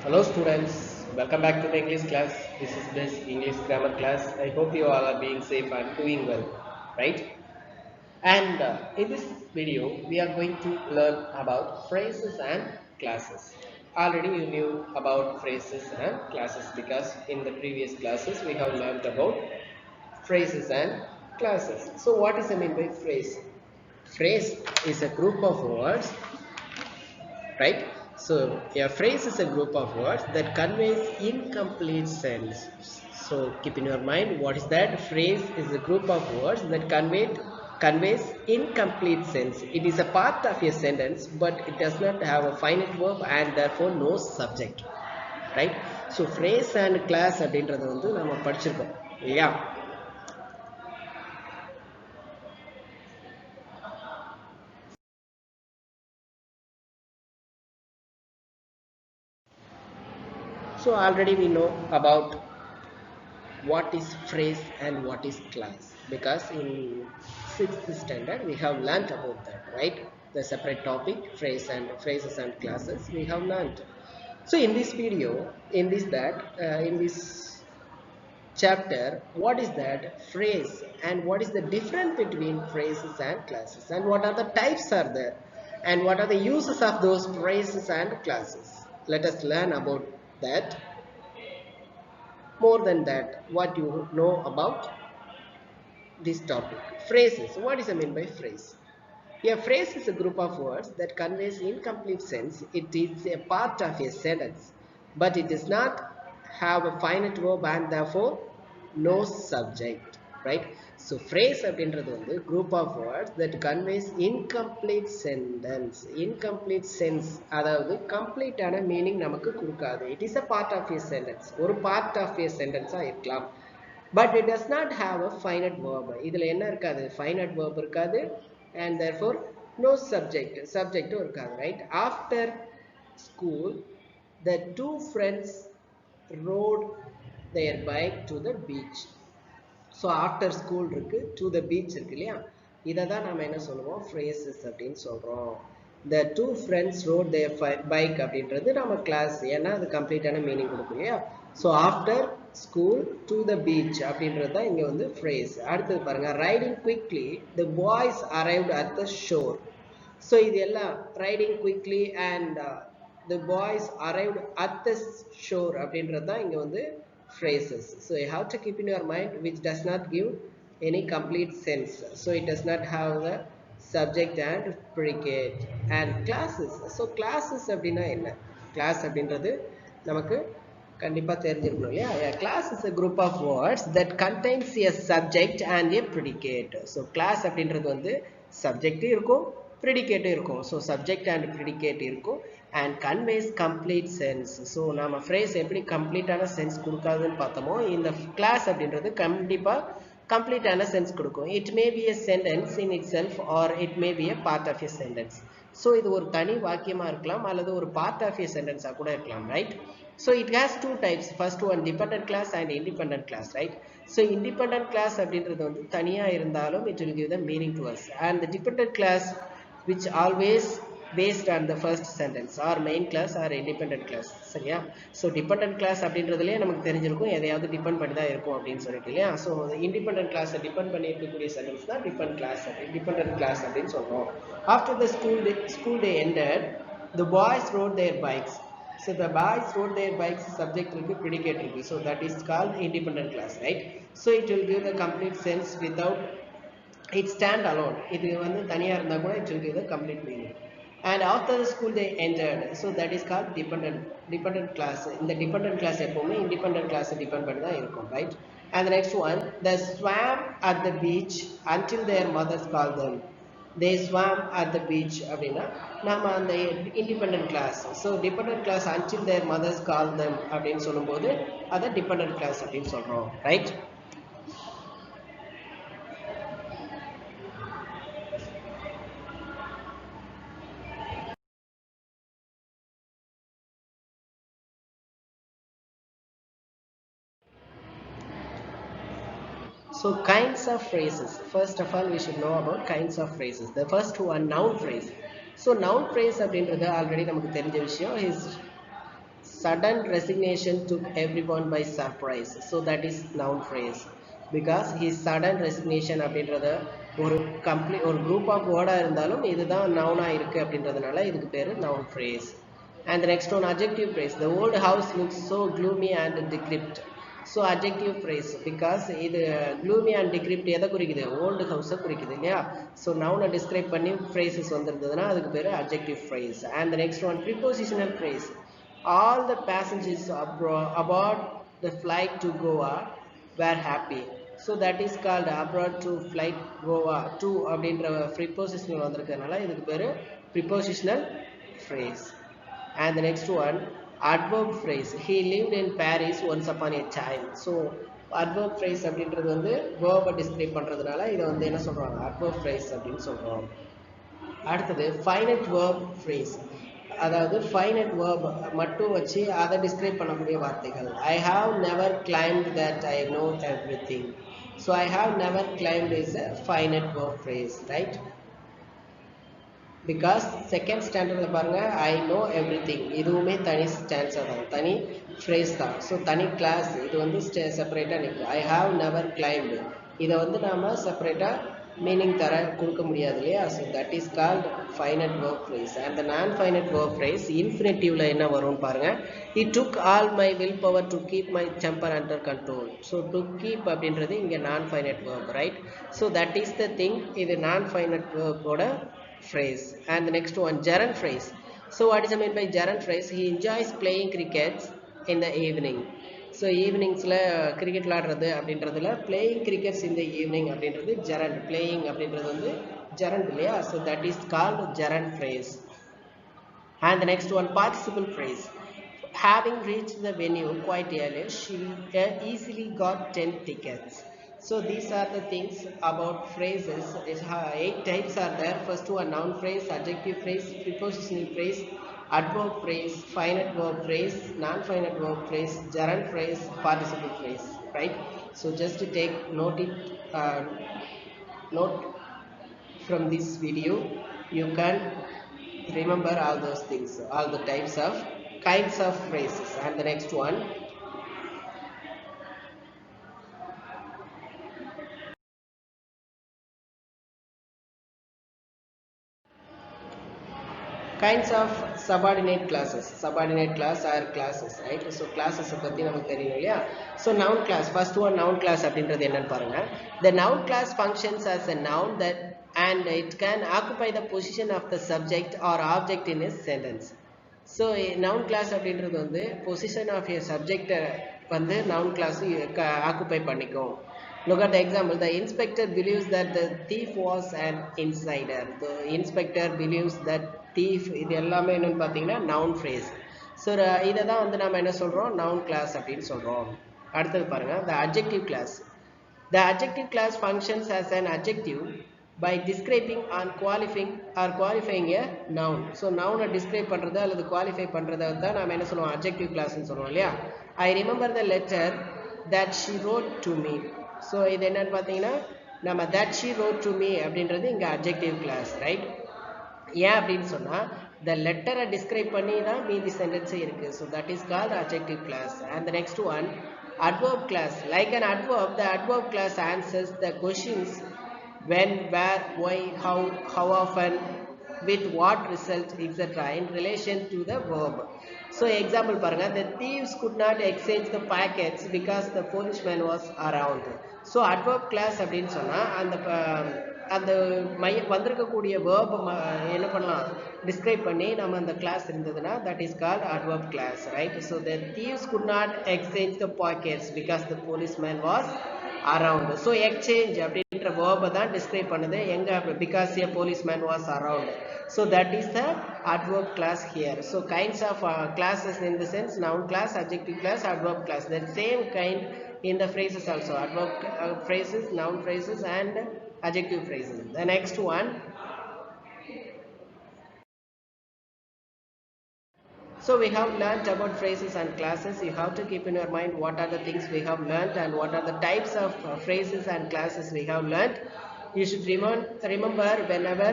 Hello students, welcome back to the English class. This is this English grammar class. I hope you all are being safe and doing well, right? And in this video, we are going to learn about phrases and classes. Already you knew about phrases and classes because in the previous classes we have learned about phrases and classes. So what is I mean by phrase? Phrase is a group of words, right? So a phrase is a group of words that conveys incomplete sense. So keep in your mind what is that? Phrase is a group of words that conveys incomplete sense. It is a part of a sentence but it does not have a finite verb and therefore no subject, right? So phrase and class அப்படின்றது வந்து நம்ம படிச்சிருக்கோம் இல்லையா? So already we know about what is phrase and what is class, because in 6th standard we have learnt about that, right? The separate topic phrases and classes we have learnt. So in this video, in this chapter, what is that phrase and what is the difference between phrases and classes, and what are the types are there, and what are the uses of those phrases and classes. Let us learn about that. More than that, what you know about this topic. Phrases. What is I mean by phrase? A phrase is a group of words that conveys incomplete sense. It is a part of a sentence, but it does not have a finite verb and therefore no subject, right? So phrase அப்படின்றது வந்து group of words that conveys incomplete sentence. Incomplete sense அதாவது complete ஆன meaning நமக்கு கொடுக்காது. It is a part of a sentence. ஒரு part of a sentence இருக்கலாம். But it does not have a finite verb. இதுல என்ன இருக்காது? Finite verb இருக்காது and therefore no subject இருக்காது, right? After school, the two friends rode their bike to the beach. So after school இருக்கு, to the beach இருக்கு இல்லையா? இதை தான் நம்ம என்ன சொல்லுவோம்? Phrases அப்படின்னு சொல்றோம். The two friends rode their bike அப்படின்றது நம்ம class, ஏன்னா அது கம்ப்ளீட்டான மீனிங் கொடுக்கும் இல்லையா? So after school to the beach அப்படின்றது தான் இங்க வந்து phrase. அடுத்தது பாருங்க, riding quickly the boys arrived at the shore. So இது எல்லாம் riding quickly and the boys arrived at the shore அப்படின்றது தான் இங்க வந்து phrases. So you have to keep in your mind which does not give any complete sense. So it does not have the subject and predicate. And classes. So classes அப்படின்னா என்ன? Class அப்படின்றது நமக்கு கண்டிப்பா தெரிஞ்சிருக்கணும் இல்லையா? A class is a group of words that contains a subject and a predicate. So class அப்படின்றது வந்து subject இருக்கும், predicate இருக்கும். So subject and predicate இருக்கும் and conveys complete sense. So நாம phrase எப்படி கம்ப்ளீட்டான சென்ஸ் கொடுக்காதுன்னு பார்த்தோமோ, இந்த class அப்படின்றது கண்டிப்பா கம்ப்ளீட்டான சென்ஸ் கொடுக்கும். It may be a sentence in itself or it may be a part of a sentence. So இது ஒரு தனி வாக்கியமா இருக்கலாம் அல்லது ஒரு part of a sentence கூட இருக்கலாம், right? So it has two types. First one dependent class and independent class, right? So independent class அப்படின்றது வந்து தனியா இருந்தாலும் it will give the meaning to us, and the dependent class which always based on the first sentence or main class or independent class. சரியா? So dependent class அப்படின்றதுலயே நமக்கு தெரிஞ்சிருக்கும் எதையாவது depend பண்ணி தான் இருக்கும் அப்படின்னு சொல்லிட்டு இல்லையா? So independent class டிபெண்ட் பண்ணி இருக்கக்கூடிய sentence தான் dependent class அப்படின்னு சொல்றோம். After the school day ended, the boys rode their bikes. So the boys rode their bikes, subject will be predicate will be. So that is called independent class, right? So it will give the complete sense without it stand alone. இது வந்து தனியா இருந்தா கூட it will give the complete meaning. And after the school they entered, so that is called dependent class. இந்த dependent class எப்பவுமே independent class depend பண்ணி தான் இருக்கும், right? And the next one, they swam at the beach until their mothers called them. They swam at the beach அப்படின்னா நாம அந்த independent class. So dependent class until their mothers called them அப்படின்னு சொல்லும்போது அதை dependent class அப்படின்னு சொல்றோம், right? So kinds of phrases. First of all, we should know about kinds of phrases. The first one, noun phrase. So noun phrase அப்படின்றது already நமக்கு தெரிஞ்ச விஷயம். Is sudden resignation took everyone by surprise. So that is noun phrase. Because his sudden resignation அப்படின்றது ஒரு ஒரு group of word இருந்தாலும் இதுதான் noun இருக்கு அப்படின்றதுனால இதுக்கு பேரு noun phrase. And the next one, adjective phrase. The old house looks so gloomy and decrepit. So adjective phrase because இது gloomy and decrepit எதை குறிக்குது? old house குறிக்குது இல்லையா? So noun describe பண்ணி phrases வந்திருந்ததுன்னா அதுக்கு பேரு adjective phrase. And the next one, prepositional phrase. All the passengers aboard the flight to Goa were happy. So that is called abroad to flight Goa to அப்படின்ற prepositional வந்திருக்கிறதுனால இதுக்கு பேரு prepositional phrase. And the next one, adverb phrase. He lived in Paris once upon a time. So adverb phrase அப்படின்றது வந்து verb describe பண்றதுனால இதை வந்து என்ன சொல்றாங்க? adverb phrase அப்படின்னு சொல்றோம். அடுத்தது finite verb phrase. அதாவது finite verb மட்டும் வச்சு அதை describe பண்ணக்கூடிய வார்த்தைகள். I have never claimed that I know everything. So I have never claimed is a finite verb phrase, right? Because second standard பாருங்க I know everything இதுவுமே தனி stanza தான் தனி phrase தான். ஸோ தனி கிளாஸ் இது வந்து செப்பரேட்டாக நிற்கும். I have never climbed இதை வந்து நாம செப்பரேட்டாக மீனிங் தர கொடுக்க முடியாது இல்லையா? So that is called finite verb phrase. And the நான் ஃபைனட் வேர்ப் ஃப்ரேஸ் இன்ஃபினிட்டிவ்ல என்ன வரும்னு பாருங்க. It took all my will power to keep my temper under control. So to keep அப்படின்றது இங்கே நான் finite verb, right? So that is the thing. இது நான் finite வேர்போட phrase. And the next one, gerund phrase. So what is meant by gerund phrase? He enjoys playing cricket in the evening. So evenings-ல cricket விளையாடுறது அப்படின்றதுல playing crickets in the evening அப்படின்றது gerund. Playing அப்படின்றது வந்து gerund இல்லையா? So that is called gerund phrase. And the next one, participle phrase. Having reached the venue quite early, she easily got 10 tickets. So these are the things about phrases. 8 types are there. First one, noun phrase, adjective phrase, prepositional phrase, adverb phrase, finite verb phrase, non-finite verb phrase, gerund phrase, participle phrase, right? So just to take note from this video, you can remember all those things, all the types of kinds of phrases. And the next one, kinds of subordinate classes. Subordinate class are classes, right? So classes பத்தி நமக்கு தெரியும் இல்லையா? So noun class, first one noun class அப்படின்றது என்னன்னு பாருங்க. The noun class functions as a noun that and it can occupy the position of the subject or object in a sentence. So noun class அப்படின்றது வந்து position of a subject வந்து noun class occupy பண்ணிக்கும். Look at the example. The inspector believes that the thief was an insider. The inspector believes that thief, இது எல்லாமே என்னன்னு பார்த்தீங்கன்னா noun phrase. So இதை தான் வந்து நம்ம என்ன சொல்கிறோம்? noun class அப்படின்னு சொல்கிறோம். அடுத்தது பாருங்க, the adjective class. The adjective class functions as an adjective by describing and qualifying a noun. So நவுனை டிஸ்கிரைப் பண்ணுறது அல்லது குவாலிஃபை பண்ணுறதை தான் நம்ம என்ன சொல்லுவோம்? adjective classன்னு சொல்லுவோம் இல்லையா? I remember the letter that she wrote to me. So இது என்னன்னு பார்த்தீங்கன்னா நம்ம that she wrote to me அப்படின்றது இங்கே adjective class, right? ஏன் அப்படின்னு சொன்னால் the லெட்டரை டிஸ்கிரைப் பண்ணி தான் மீதி சென்டென்ஸே இருக்குது. So that is called adjective class. And the next one, adverb class. Like an adverb, the adverb class answers the questions when, where, why, how often, with what result, etc. in relation to the verb. So example பாருங்க, the thieves could not exchange the packets because the policeman was around. So adverb class அப்படின்னு சொன்னா அந்த வந்திருக்கக்கூடிய verb என்ன பண்ணலாம்? Describe பண்ணி நம்ம அந்த கிளாஸ் இருந்ததுன்னா that is called adverb class, right? So the thieves could not exchange the packets because the policeman was around. So exchange அப்படின்ற verb தான் டிஸ்கிரைப் பண்ணுது எங்க? because a policeman was around. So that is the adverb class here. So kinds of classes in the sense noun class, adjective class, adverb class. The same kind in the phrases also. Adverb phrases, noun phrases and adjective phrases. The next one. So we have learnt about phrases and classes. You have to keep in your mind what are the things we have learnt and what are the types of phrases and classes we have learnt. You should remember whenever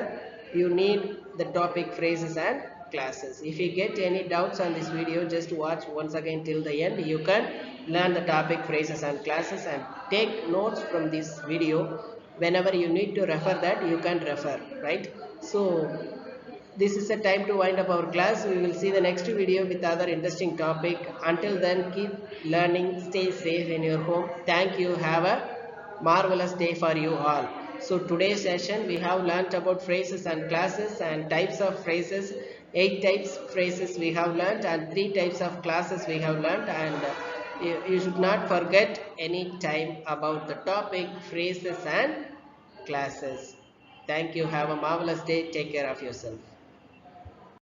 you need the topic phrases and classes. If you get any doubts on this video, just watch once again till the end. You can learn the topic, phrases and classes, and take notes from this video. Whenever you need to refer that, you can refer, right? So this is the time to wind up our class. We will see the next video with other interesting topic. Until then, keep learning, stay safe in your home. Thank you. Have a marvelous day for you all. So today's session we have learnt about phrases and classes and types of phrases. 8 types phrases we have learnt and 3 types of classes we have learnt, and you should not forget any time about the topic, phrases and classes. Thank you. Have a marvelous day. Take care of yourself.